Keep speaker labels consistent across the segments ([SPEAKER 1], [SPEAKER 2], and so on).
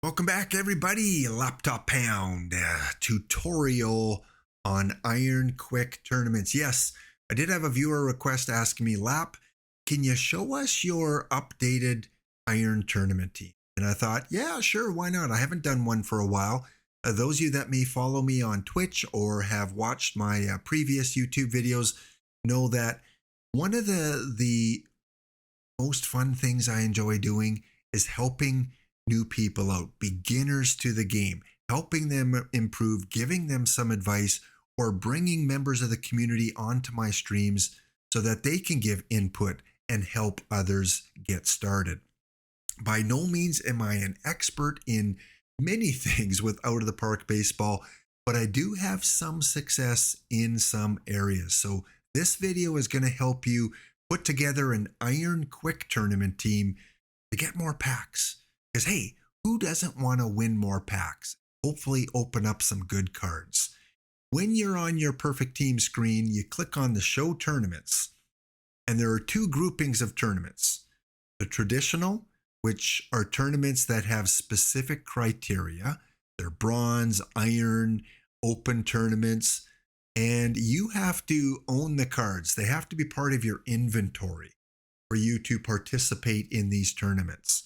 [SPEAKER 1] Welcome back, everybody. Laptop Pound tutorial on Iron Quick tournaments. Yes, I did have a viewer request asking me, Lap, can you show us your updated Iron Tournament team? And I thought, yeah, sure, why not? I haven't done one for a while. Those of you that may follow me on Twitch or have watched my previous YouTube videos know that one of the most fun things I enjoy doing is helping new people out, beginners to the game, helping them improve, giving them some advice, or bringing members of the community onto my streams so that they can give input and help others get started. By no means am I an expert in many things with out of the park baseball, but I do have some success in some areas. So this video is going to help you put together an Iron Quick tournament team to get more packs. Because hey, who doesn't want to win more packs? Hopefully open up some good cards. When you're on your perfect team screen, you click on the show tournaments. And there are two groupings of tournaments. The traditional, which are tournaments that have specific criteria. They're bronze, iron, open tournaments. And you have to own the cards. They have to be part of your inventory for you to participate in these tournaments.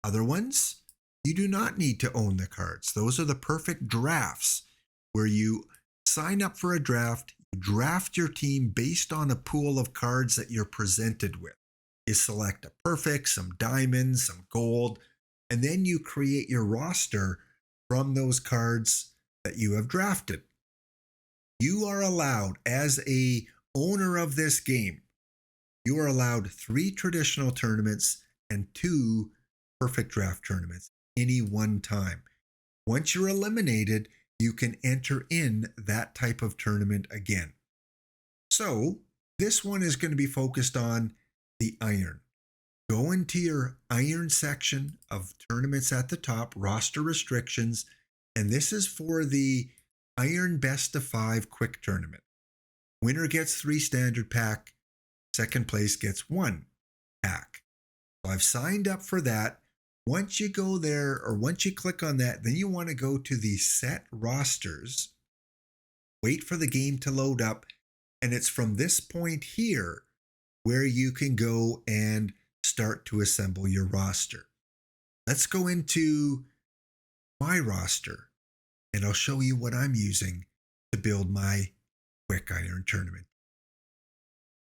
[SPEAKER 1] Other ones, you do not need to own the cards. Those are the perfect drafts where you sign up for a draft, you draft your team based on a pool of cards that you're presented with. You select a perfect, some diamonds, some gold, and then you create your roster from those cards that you have drafted. You are allowed, as a owner of this game, you are allowed 3 traditional tournaments and 2 perfect draft tournaments any one time. Once you're eliminated, you can enter in that type of tournament again. So this one is going to be focused on the iron. Go into your iron section of tournaments at the top, roster restrictions, and this is for the Iron Best of 5 quick tournament. Winner gets 3 standard pack, second place gets 1 pack. So I've signed up for that. Once you go there, or once you click on that, then you want to go to the set rosters, wait for the game to load up, and it's from this point here where you can go and start to assemble your roster. Let's go into my roster, and I'll show you what I'm using to build my quick iron tournament.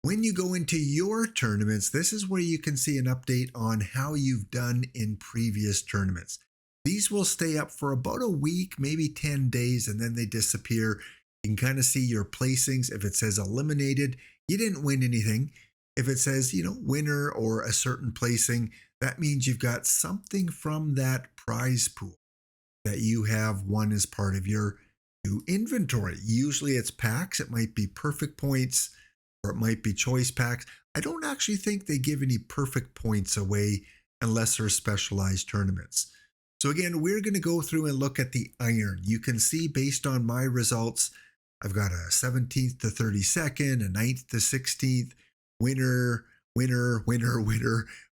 [SPEAKER 1] When you go into your tournaments, this is where you can see an update on how you've done in previous tournaments. These will stay up for about a week, maybe 10 days, and then they disappear. You can kind of see your placings. If it says eliminated, you didn't win anything. If it says, winner or a certain placing, that means you've got something from that prize pool that you have won as part of your new inventory. Usually it's packs. It might be perfect points, or it might be choice packs. I don't actually think they give any perfect points away unless they're specialized tournaments. So again, we're going to go through and look at the iron. You can see based on my results, I've got a 17th to 32nd, a 9th to 16th, winner.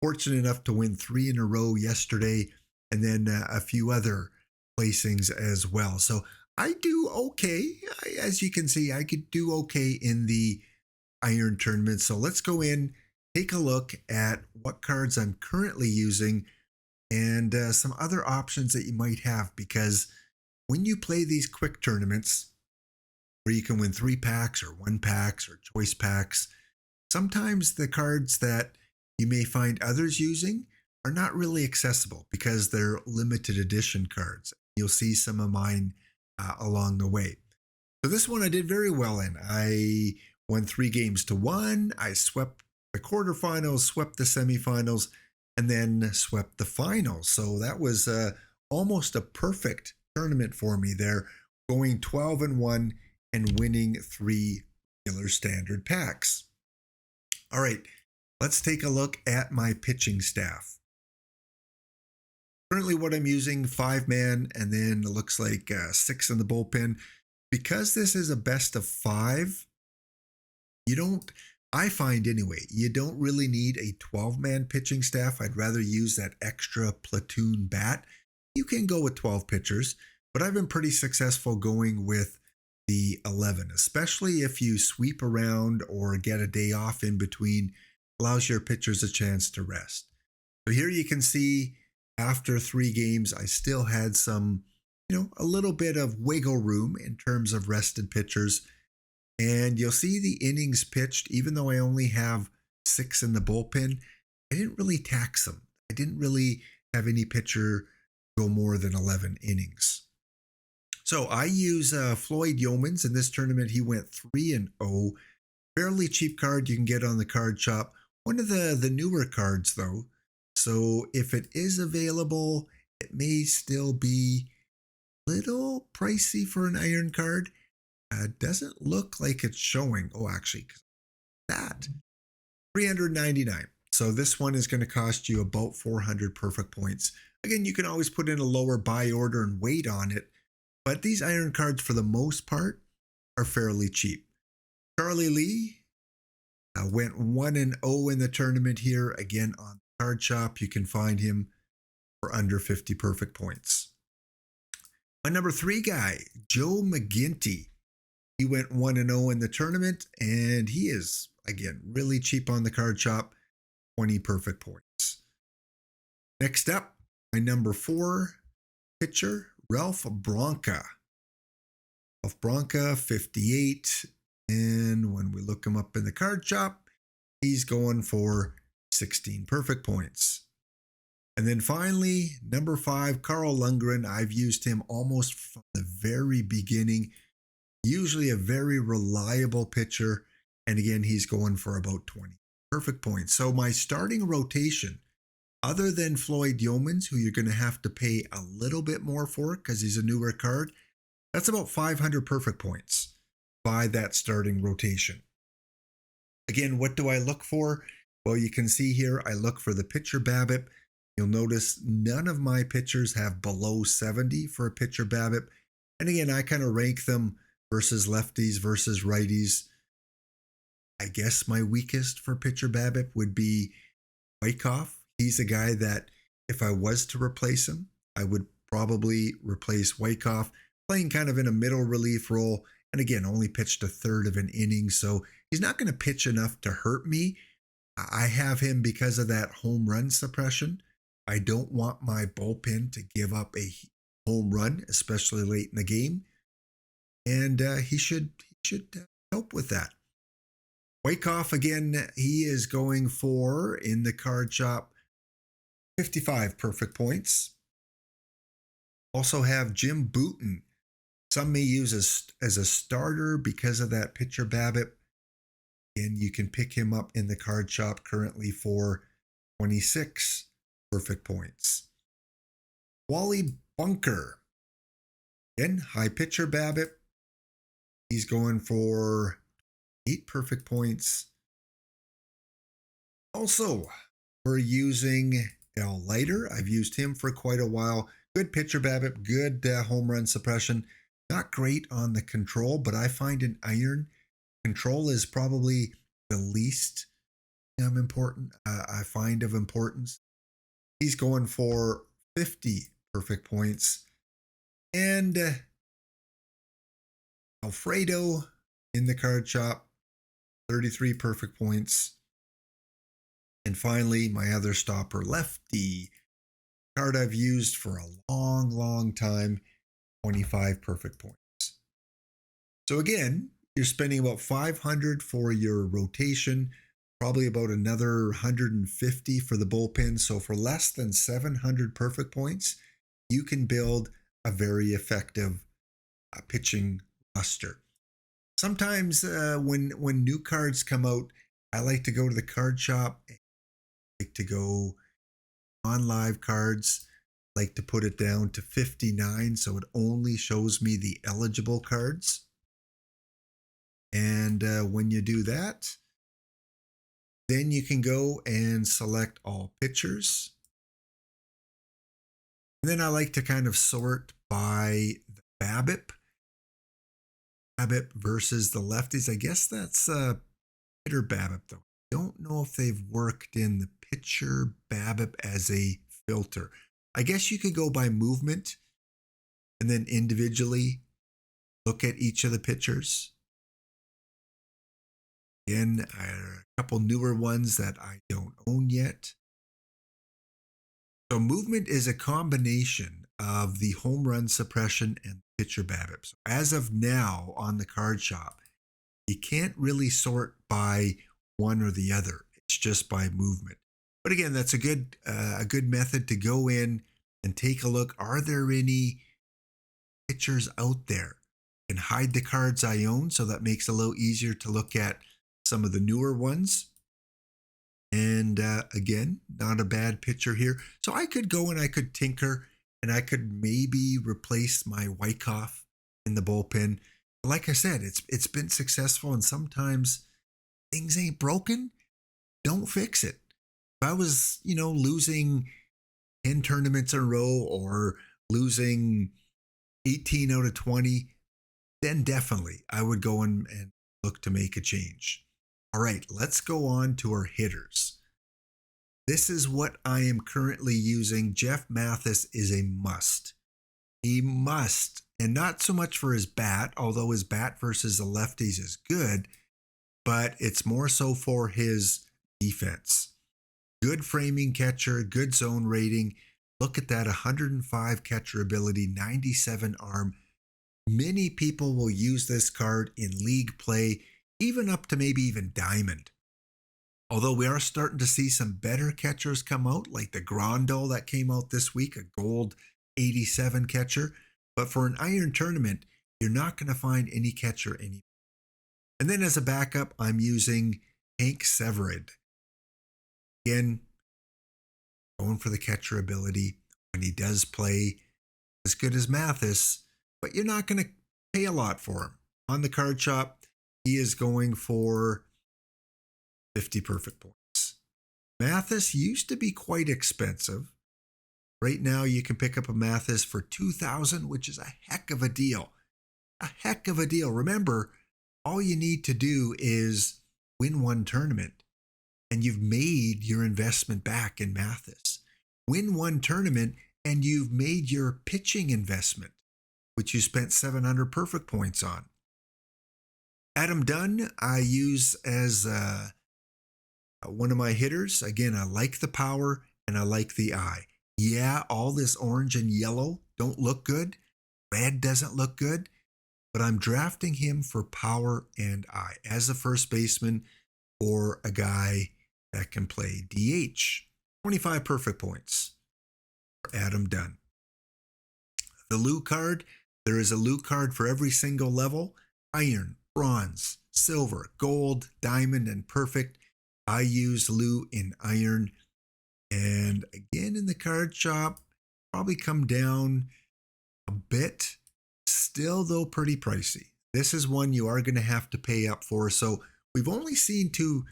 [SPEAKER 1] Fortunate enough to win 3 in a row yesterday, and then a few other placings as well. So I do okay. As you can see, I could do okay in the iron tournament. So let's go in, take a look at what cards I'm currently using and some other options that you might have, because when you play these quick tournaments where you can win 3 packs or 1 packs or choice packs, sometimes the cards that you may find others using are not really accessible because they're limited edition cards. You'll see some of mine along the way. So this one I did very well in. I won 3 games to 1. I swept the quarterfinals, swept the semifinals, and then swept the finals. So that was almost a perfect tournament for me there, going 12-1 and winning 3 regular standard packs. All right, let's take a look at my pitching staff. Currently what I'm using, 5-man, and then it looks like 6 in the bullpen. Because this is a best of 5, I find anyway, you don't really need a 12-man pitching staff. I'd rather use that extra platoon bat You can go with 12 pitchers, but I've been pretty successful going with the 11, especially if you sweep around or get a day off in between, allows your pitchers a chance to rest. So here you can see after 3 games, I still had some, a little bit of wiggle room in terms of rested pitchers. And you'll see the innings pitched, even though I only have 6 in the bullpen, I didn't really tax them. I didn't really have any pitcher go more than 11 innings. So I use Floyd Yeomans. In this tournament, he went 3-0. Fairly cheap card you can get on the card shop. One of the newer cards, though. So if it is available, it may still be a little pricey for an iron card. Doesn't look like it's showing. Oh, actually, that $399. So this one is going to cost you about 400 perfect points. Again, you can always put in a lower buy order and wait on it, but these iron cards, for the most part, are fairly cheap. Charlie Lee went 1-0 in the tournament here. Again, on the card shop, you can find him for under 50 perfect points. My number 3 guy, Joe McGinty. He went 1-0 in the tournament, and he is, again, really cheap on the card shop, 20 perfect points. Next up, my number 4 pitcher, Ralph Branca. Ralph Branca, 58, and when we look him up in the card shop, he's going for 16 perfect points. And then finally, number 5, Carl Lundgren. I've used him almost from the very beginning. Usually a very reliable pitcher. And again, he's going for about 20 perfect points. So my starting rotation, other than Floyd Yeomans, who you're going to have to pay a little bit more for because he's a newer card, that's about 500 perfect points by that starting rotation. Again, what do I look for? Well, you can see here, I look for the pitcher BABIP. You'll notice none of my pitchers have below 70 for a pitcher BABIP. And again, I kind of rank them versus lefties versus righties. I guess my weakest for pitcher BABIP would be Wyckoff. He's a guy that if I was to replace him, I would probably replace Wyckoff, playing kind of in a middle relief role. And again, only pitched a third of an inning. So he's not going to pitch enough to hurt me. I have him because of that home run suppression. I don't want my bullpen to give up a home run, especially late in the game. And he should help with that. Wyckoff, again, he is going for, in the card shop, 55 perfect points. Also have Jim Booten. Some may use as a starter because of that pitcher BABIP. And you can pick him up in the card shop currently for 26 perfect points. Wally Bunker. Again, high pitcher BABIP. He's going for 8 perfect points. Also, we're using Al Leiter. I've used him for quite a while. Good pitcher BABIP, good home run suppression. Not great on the control, but I find in iron, control is probably the least important, I find of importance. He's going for 50 perfect points. And Alfredo in the card shop, 33 perfect points. And finally, my other stopper, Lefty. Card I've used for a long time, 25 perfect points. So again, you're spending about 500 for your rotation, probably about another 150 for the bullpen. So for less than 700 perfect points, you can build a very effective pitching roster. Sometimes when new cards come out, I like to go to the card shop. I like to go on live cards. I like to put it down to 59 so it only shows me the eligible cards. And when you do that, then you can go and select all pitchers. And then I like to kind of sort by the BABIP. BABIP versus the lefties. I guess that's hitter BABIP though. I don't know if they've worked in the pitcher BABIP as a filter. I guess you could go by movement and then individually look at each of the pictures. Again, a couple newer ones that I don't own yet. So movement is a combination of the home run suppression and pitcher BABIP. So as of now on the card shop, you can't really sort by one or the other. It's just by movement. But again, that's a good method to go in and take a look. Are there any pitchers out there? And hide the cards I own, so that makes it a little easier to look at some of the newer ones. And again, not a bad pitcher here. So I could go and I could tinker and I could maybe replace my Wyckoff in the bullpen. Like I said, it's been successful, and sometimes things ain't broken. Don't fix it. If I was, losing 10 tournaments in a row or losing 18 out of 20, then definitely I would go and look to make a change. All right, let's go on to our hitters. This is what I am currently using. Jeff Mathis is a must. He must, and not so much for his bat, although his bat versus the lefties is good, but it's more so for his defense. Good framing catcher, good zone rating. Look at that, 105 catcher ability, 97 arm. Many people will use this card in league play, even up to maybe even diamond. Although we are starting to see some better catchers come out, like the Grandal that came out this week, a gold 87 catcher. But for an Iron Tournament, you're not going to find any catcher anymore. And then as a backup, I'm using Hank Severid. Again, going for the catcher ability when he does play as good as Mathis, but you're not going to pay a lot for him. On the card shop, he is going for 50 perfect points. Mathis used to be quite expensive. Right now, you can pick up a Mathis for $2,000, which is a heck of a deal. A heck of a deal. Remember, all you need to do is win one tournament, and you've made your investment back in Mathis. Win one tournament, and you've made your pitching investment, which you spent 700 perfect points on. Adam Dunn, I use as one of my hitters. Again, I like the power and I like the eye. Yeah, all this orange and yellow don't look good. Red doesn't look good. But I'm drafting him for power and eye as a first baseman or a guy that can play DH. 25 perfect points for Adam Dunn. The Lou card, there is a Lou card for every single level. Iron, bronze, silver, gold, diamond, and perfect. I use Lou in iron. And again, in the card shop, probably come down a bit. Still, though, pretty pricey. This is one you are going to have to pay up for. So we've only seen two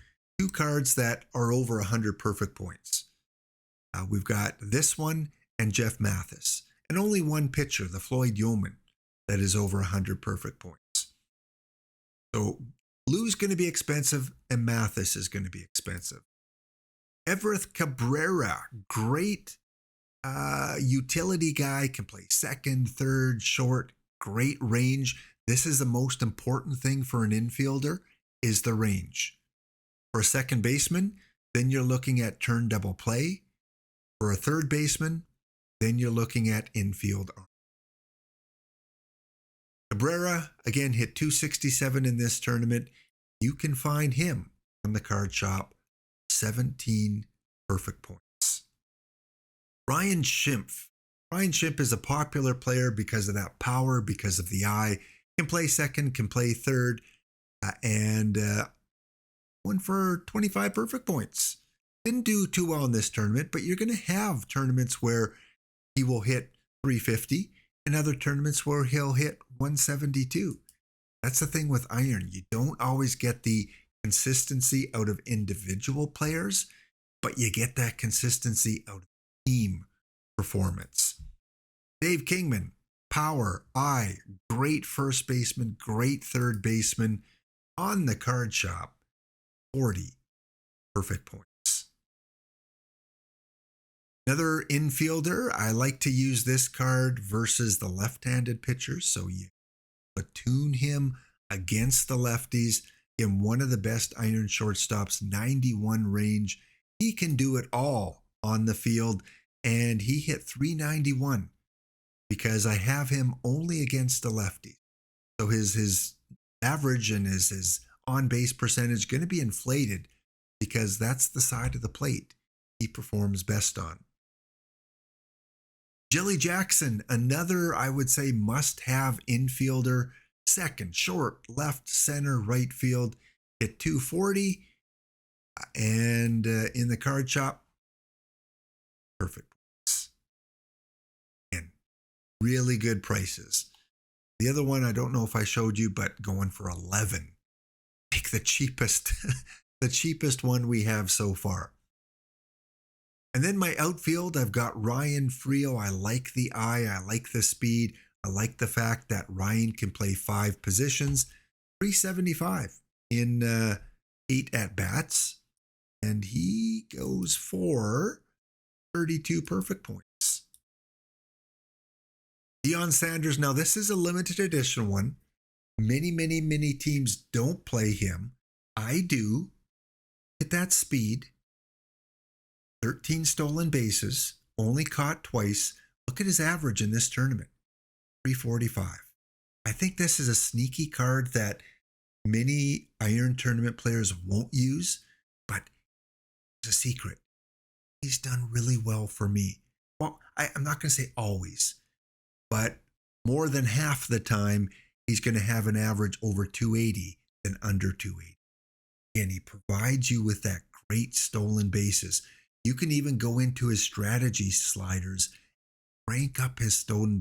[SPEAKER 1] cards that are over 100 perfect points. We've got this one and Jeff Mathis. And only one pitcher, the Floyd Yeoman, that is over 100 perfect points. So Lou's going to be expensive and Mathis is going to be expensive. Everett Cabrera, great utility guy, can play second, third, short, great range. This is the most important thing for an infielder, is the range. For a second baseman, then you're looking at turn double play. For a third baseman, then you're looking at infield arm. Cabrera, again, hit 267 in this tournament. You can find him on the card shop, 17 perfect points. Ryan Schimpf. Ryan Schimpf is a popular player because of that power, because of the eye. Can play second, can play third, and won for 25 perfect points. Didn't do too well in this tournament, but you're going to have tournaments where he will hit 350 and other tournaments where he'll hit 172. That's the thing with iron. You don't always get the consistency out of individual players, but you get that consistency out of team performance. Dave Kingman, power, eye, great first baseman, great third baseman. On the card shop, 40 perfect points. Another infielder, I like to use this card versus the left-handed pitchers. So you platoon him against the lefties. In one of the best iron shortstops, 91 range. He can do it all on the field. And he hit 391 because I have him only against the lefties. So his average and his on-base percentage going to be inflated because that's the side of the plate he performs best on. Jilly Jackson, another, I would say, must-have infielder. Second, short, left, center, right field. Hit 240. And in the card shop, perfect points. And really good prices. The other one, I don't know if I showed you, but going for 11. Like the cheapest, the cheapest one we have so far. And then my outfield, I've got Ryan Frio. I like the eye. I like the speed. I like the fact that Ryan can play 5 positions. 375 in 8 at-bats. And he goes for 32 perfect points. Deion Sanders. Now, this is a limited edition one. Many teams don't play him. I do. At that speed. 13 stolen bases, only caught twice. Look at his average in this tournament, 345. I think this is a sneaky card that many Iron Tournament players won't use, but it's a secret. He's done really well for me. Well, I'm not going to say always, but more than half the time, he's going to have an average over 280 than under 280. And he provides you with that great stolen bases. You can even go into his strategy sliders, rank up his stolen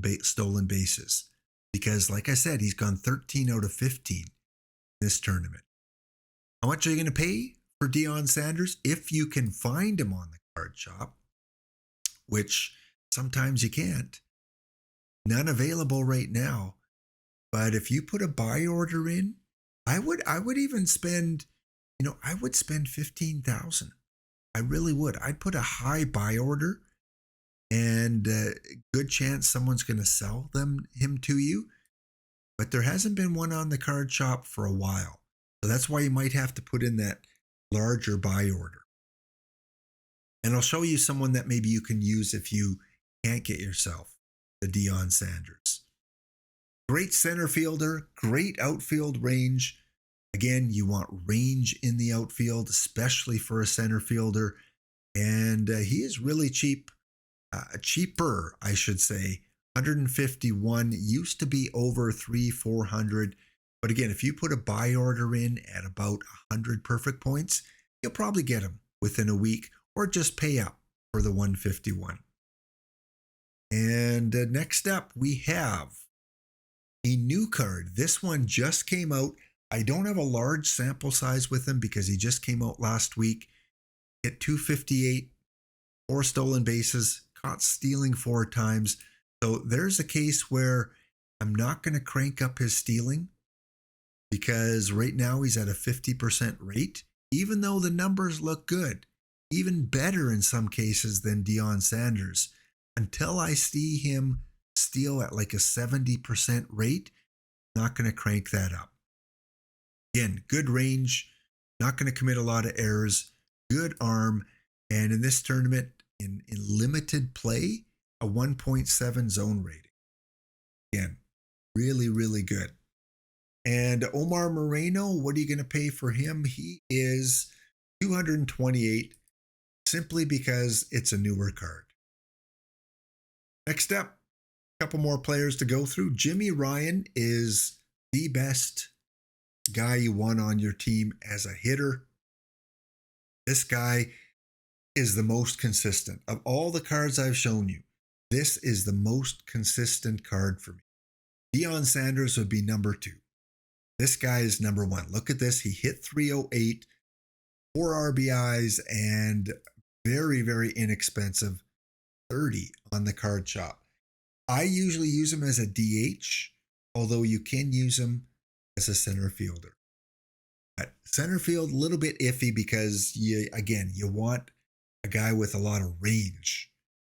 [SPEAKER 1] bases. Because, like I said, he's gone 13 out of 15 this tournament. How much are you going to pay for Deion Sanders? If you can find him on the card shop, which sometimes you can't. None available right now. But if you put a buy order in, I would even spend, I would spend $15,000. I really would. I'd put a high buy order and good chance someone's going to sell him to you. But there hasn't been one on the card shop for a while. So that's why you might have to put in that larger buy order. And I'll show you someone that maybe you can use if you can't get yourself the Deion Sanders. Great center fielder, great outfield range. Again, you want range in the outfield, especially for a center fielder. And he is really cheap, cheaper, I should say. 151, used to be over 300-400. But again, if you put a buy order in at about 100 perfect points, you'll probably get him within a week or just pay up for the 151. And next up, we have a new card. This one just came out. I don't have a large sample size with him because he just came out last week. Hit 258, 4 stolen bases, caught stealing 4 times. So there's a case where I'm not going to crank up his stealing because right now he's at a 50% rate, even though the numbers look good, even better in some cases than Deion Sanders. Until I see him steal at like a 70% rate, I'm not going to crank that up. Again, good range, not going to commit a lot of errors, good arm, and in this tournament, in limited play, a 1.7 zone rating. Again, really good. And Omar Moreno, what are you going to pay for him? He is $228, simply because it's a newer card. Next up, a couple more players to go through. Jimmy Ryan is the best guy you want on your team as a hitter. This guy is the most consistent. Of all the cards I've shown you, this is the most consistent card for me. Deion Sanders would be number 2. This guy is number 1. Look at this. He hit 308, 4 RBIs, and very inexpensive 30 on the card shop. I usually use him as a DH, although you can use him as a center fielder. But center field, a little bit iffy because you want a guy with a lot of range.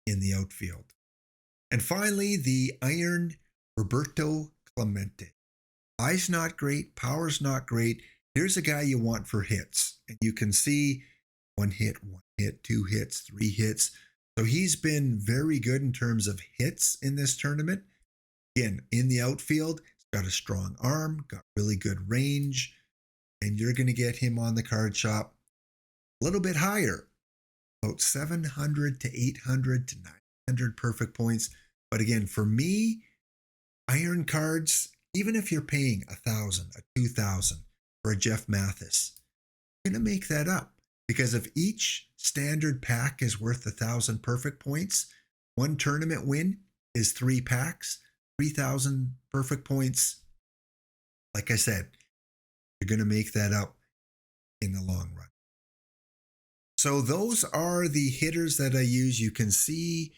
[SPEAKER 1] in the outfield. And finally, the Iron Roberto Clemente. Eye's not great, power's not great. Here's a guy you want for hits. And you can see 1 hit, 2 hits, 3 hits. So he's been very good in terms of hits in this tournament. Again, in the outfield, he's got a strong arm, got really good range, and you're going to get him on the card shop a little bit higher, about 700 to 800 to 900 perfect points. But again, for me, iron cards, even if you're paying $1,000, $2,000 for a Jeff Mathis, you're going to make that up. Because if each standard pack is worth 1,000 perfect points, one tournament win is 3 packs, 3,000 perfect points. Like I said, you're going to make that up in the long run. So those are the hitters that I use. You can see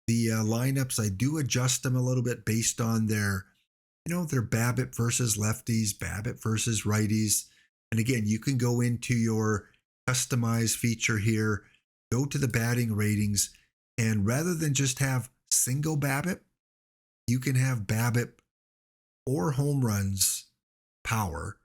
[SPEAKER 1] the lineups. I do adjust them a little bit based on their, their BABIP versus lefties, BABIP versus righties. And again, you can go into your customize feature here, go to the batting ratings, and rather than just have single BABIP, you can have BABIP or home runs power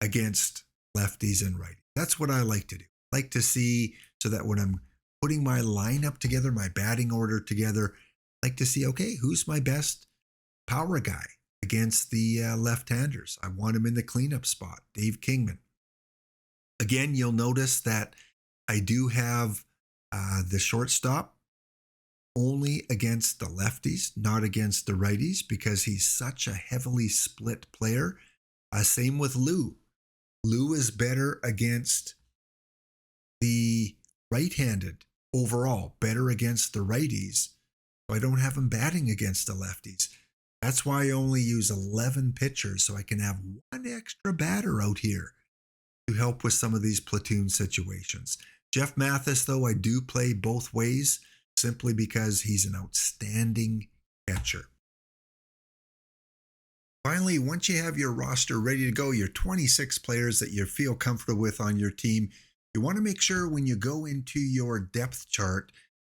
[SPEAKER 1] against lefties and righties. That's what I like to do. I like to see, so that when I'm putting my lineup together, my batting order together, I like to see, okay, who's my best power guy against the left-handers? I want him in the cleanup spot, Dave Kingman. Again, you'll notice that I do have the shortstop only against the lefties, not against the righties, because he's such a heavily split player. Same with Lou. Lou is better against the right-handed overall, better against the righties. So I don't have him batting against the lefties. That's why I only use 11 pitchers, so I can have one extra batter out here to help with some of these platoon situations. Jeff Mathis, though, I do play both ways simply because he's an outstanding catcher. Finally, once you have your roster ready to go, your 26 players that you feel comfortable with on your team, you want to make sure when you go into your depth chart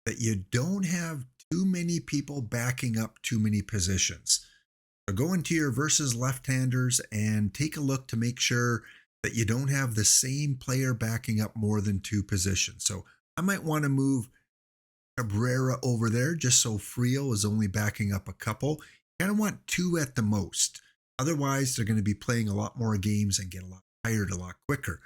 [SPEAKER 1] that you don't have too many people backing up too many positions. So go into your versus left-handers and take a look to make sure that you don't have the same player backing up more than 2 positions. So I might want to move Cabrera over there just so Frio is only backing up a couple. You kind of want 2 at the most. Otherwise, they're going to be playing a lot more games and get a lot tired a lot quicker.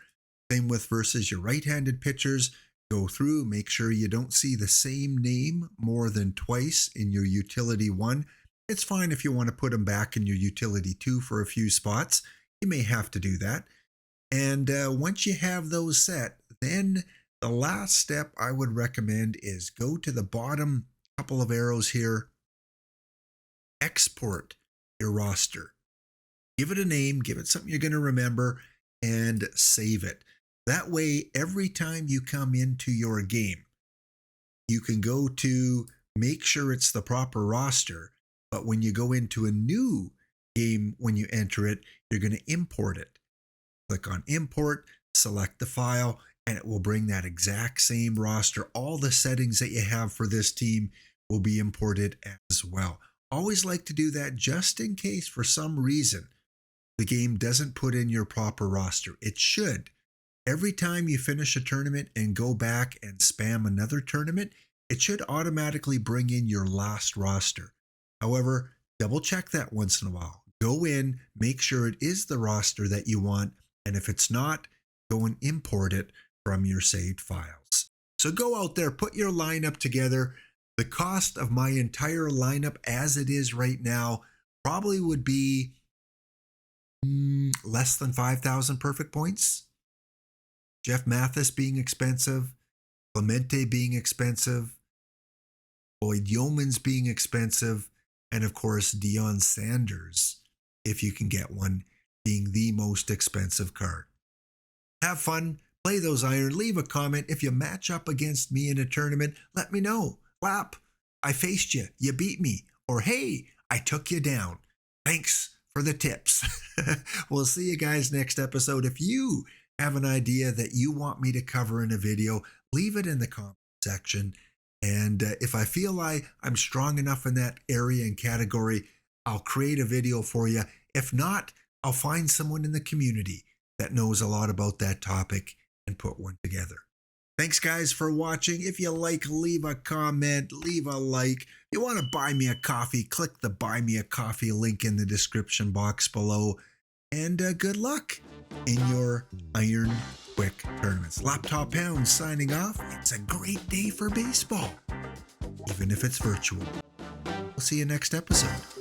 [SPEAKER 1] Same with versus your right-handed pitchers. Go through, make sure you don't see the same name more than twice in your utility 1. It's fine if you want to put them back in your utility 2 for a few spots. You may have to do that. And once you have those set, then the last step I would recommend is go to the bottom couple of arrows here, export your roster. Give it a name, give it something you're going to remember, and save it. That way, every time you come into your game, you can go to make sure it's the proper roster. But when you go into a new game, when you enter it, you're going to import it. Click on import, select the file, and it will bring that exact same roster. All the settings that you have for this team will be imported as well. Always like to do that just in case for some reason the game doesn't put in your proper roster. It should. Every time you finish a tournament and go back and spam another tournament, it should automatically bring in your last roster. However, double check that once in a while. Go in, make sure it is the roster that you want, and if it's not, go and import it from your saved files. So go out there, put your lineup together. The cost of my entire lineup as it is right now probably would be less than 5,000 perfect points. Jeff Mathis being expensive, Clemente being expensive, Boyd Yeomans being expensive, and of course Deion Sanders, if you can get one, being the most expensive card. Have fun, play those iron, leave a comment. If you match up against me in a tournament, let me know. Lap, I faced you, you beat me. Or hey, I took you down. Thanks for the tips. We'll see you guys next episode. If you have an idea that you want me to cover in a video, leave it in the comment section And if I feel I'm strong enough in that area and category, I'll create a video for you. If not, I'll find someone in the community that knows a lot about that topic and put one together. Thanks, guys, for watching. If you like, leave a comment, leave a like. If you want to buy me a coffee, click the Buy Me a Coffee link in the description box below. And good luck in your Iron Quick tournaments. Laptop Pound signing off. It's a great day for baseball, even if it's virtual. We'll see you next episode.